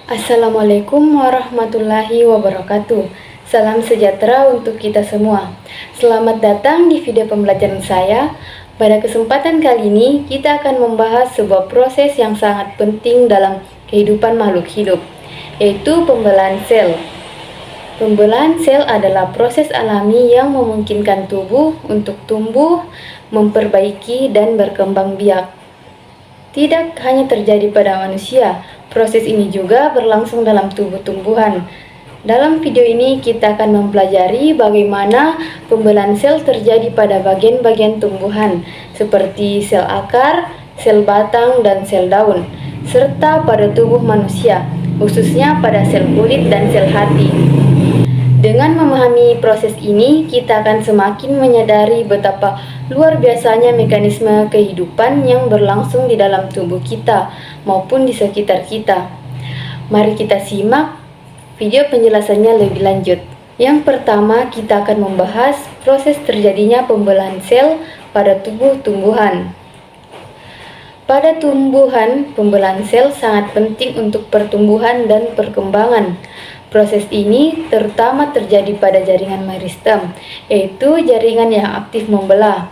Assalamualaikum warahmatullahi wabarakatuh. Salam sejahtera untuk kita semua. Selamat datang di video pembelajaran saya. Pada kesempatan kali ini, kita akan membahas sebuah proses yang sangat penting dalam kehidupan makhluk hidup, yaitu pembelahan sel. Pembelahan sel adalah proses alami yang memungkinkan tubuh untuk tumbuh, memperbaiki, dan berkembang biak. Tidak hanya terjadi pada manusia, proses ini juga berlangsung dalam tubuh tumbuhan. Dalam video ini kita akan mempelajari bagaimana pembelahan sel terjadi pada bagian-bagian tumbuhan seperti sel akar, sel batang, dan sel daun, serta pada tubuh manusia, khususnya pada sel kulit dan sel hati. Dengan memahami proses ini, kita akan semakin menyadari betapa luar biasanya mekanisme kehidupan yang berlangsung di dalam tubuh kita maupun di sekitar kita. Mari kita simak video penjelasannya lebih lanjut. Yang pertama, kita akan membahas proses terjadinya pembelahan sel pada tubuh tumbuhan. Pada tumbuhan, pembelahan sel sangat penting untuk pertumbuhan dan perkembangan. Proses ini terutama terjadi pada jaringan meristem, yaitu jaringan yang aktif membelah.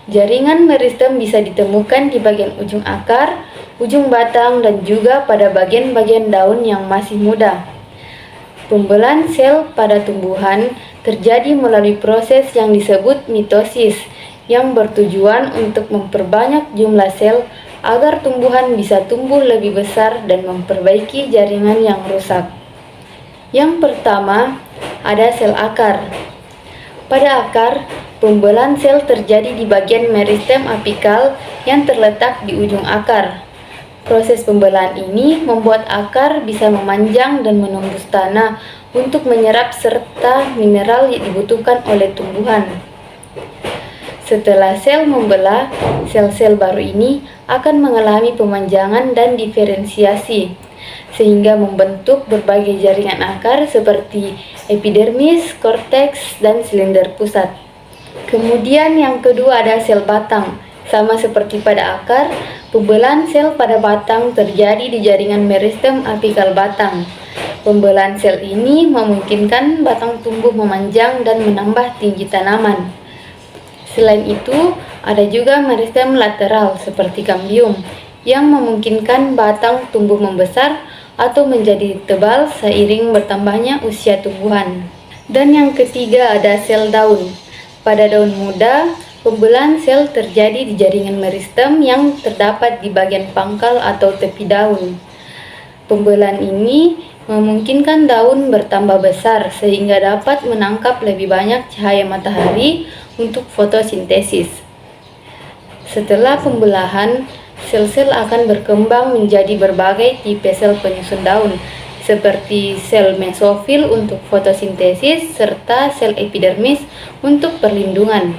Jaringan meristem bisa ditemukan di bagian ujung akar, ujung batang, dan juga pada bagian-bagian daun yang masih muda. Pembelahan sel pada tumbuhan terjadi melalui proses yang disebut mitosis, yang bertujuan untuk memperbanyak jumlah sel agar tumbuhan bisa tumbuh lebih besar dan memperbaiki jaringan yang rusak. Yang pertama, ada sel akar. Pada akar, pembelahan sel terjadi di bagian meristem apikal yang terletak di ujung akar. Proses pembelahan ini membuat akar bisa memanjang dan menembus tanah untuk menyerap serta mineral yang dibutuhkan oleh tumbuhan. Setelah sel membelah, sel-sel baru ini akan mengalami pemanjangan dan diferensiasi, sehingga membentuk berbagai jaringan akar seperti epidermis, korteks, dan silinder pusat. Kemudian yang kedua ada sel batang. Sama seperti pada akar, pembelahan sel pada batang terjadi di jaringan meristem apikal batang. Pembelahan sel ini memungkinkan batang tumbuh memanjang dan menambah tinggi tanaman. Selain itu, ada juga meristem lateral seperti kambium yang memungkinkan batang tumbuh membesar atau menjadi tebal seiring bertambahnya usia tumbuhan. Dan yang ketiga ada sel daun. Pada daun muda, pembelahan sel terjadi di jaringan meristem yang terdapat di bagian pangkal atau tepi daun. Pembelahan ini memungkinkan daun bertambah besar sehingga dapat menangkap lebih banyak cahaya matahari untuk fotosintesis. Setelah pembelahan, sel-sel akan berkembang menjadi berbagai tipe sel penyusun daun, seperti sel mesofil untuk fotosintesis serta sel epidermis untuk perlindungan.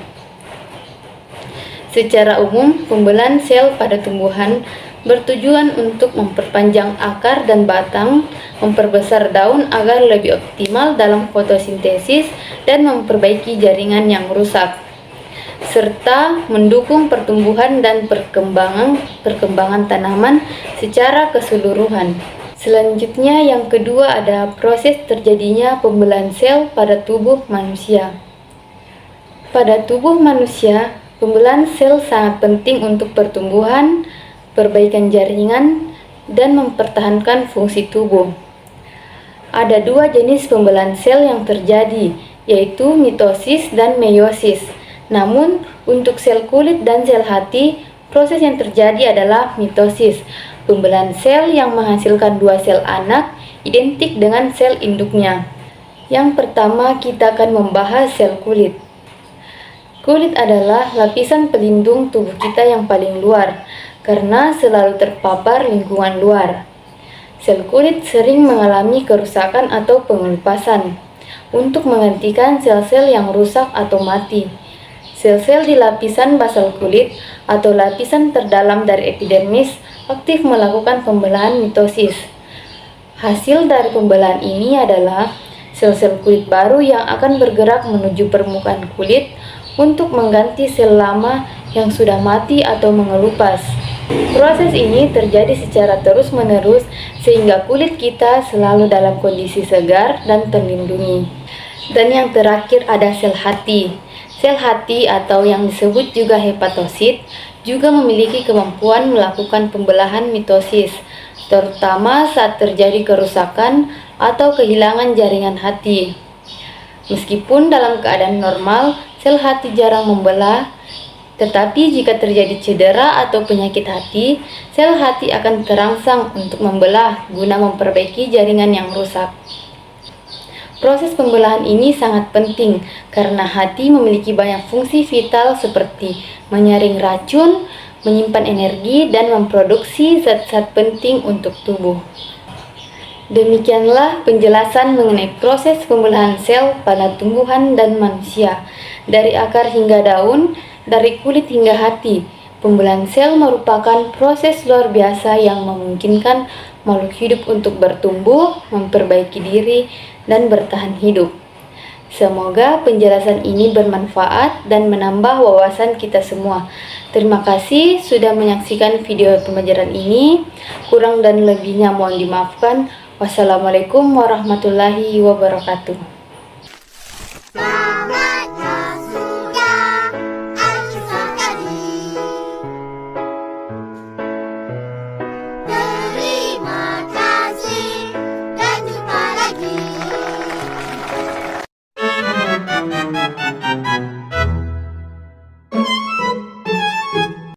Secara umum, pembelahan sel pada tumbuhan bertujuan untuk memperpanjang akar dan batang, memperbesar daun agar lebih optimal dalam fotosintesis, dan memperbaiki jaringan yang rusak, serta mendukung pertumbuhan dan perkembangan tanaman secara keseluruhan. Selanjutnya yang kedua ada proses terjadinya pembelahan sel pada tubuh manusia. Pada tubuh manusia, pembelahan sel sangat penting untuk pertumbuhan, perbaikan jaringan, dan mempertahankan fungsi tubuh. Ada dua jenis pembelahan sel yang terjadi, yaitu mitosis dan meiosis. Namun, untuk sel kulit dan sel hati, proses yang terjadi adalah mitosis, pembelahan sel yang menghasilkan dua sel anak identik dengan sel induknya. Yang pertama, kita akan membahas sel kulit. Kulit adalah lapisan pelindung tubuh kita yang paling luar, karena selalu terpapar lingkungan luar. Sel kulit sering mengalami kerusakan atau pengelupasan untuk menggantikan sel-sel yang rusak atau mati. Sel-sel di lapisan basal kulit atau lapisan terdalam dari epidermis aktif melakukan pembelahan mitosis. Hasil dari pembelahan ini adalah sel-sel kulit baru yang akan bergerak menuju permukaan kulit untuk mengganti sel lama yang sudah mati atau mengelupas. Proses ini terjadi secara terus-menerus sehingga kulit kita selalu dalam kondisi segar dan terlindungi. Dan yang terakhir ada sel hati. Sel hati atau yang disebut juga hepatosit juga memiliki kemampuan melakukan pembelahan mitosis, terutama saat terjadi kerusakan atau kehilangan jaringan hati. Meskipun dalam keadaan normal, sel hati jarang membelah, tetapi jika terjadi cedera atau penyakit hati, sel hati akan terangsang untuk membelah guna memperbaiki jaringan yang rusak. Proses pembelahan ini sangat penting karena hati memiliki banyak fungsi vital seperti menyaring racun, menyimpan energi, dan memproduksi zat-zat penting untuk tubuh. Demikianlah penjelasan mengenai proses pembelahan sel pada tumbuhan dan manusia, dari akar hingga daun, dari kulit hingga hati. Pembelahan sel merupakan proses luar biasa yang memungkinkan makhluk hidup untuk bertumbuh, memperbaiki diri, dan bertahan hidup. Semoga penjelasan ini bermanfaat dan menambah wawasan kita semua. Terima kasih sudah menyaksikan video pembelajaran ini. Kurang dan lebihnya mohon dimaafkan. Wassalamualaikum warahmatullahi wabarakatuh.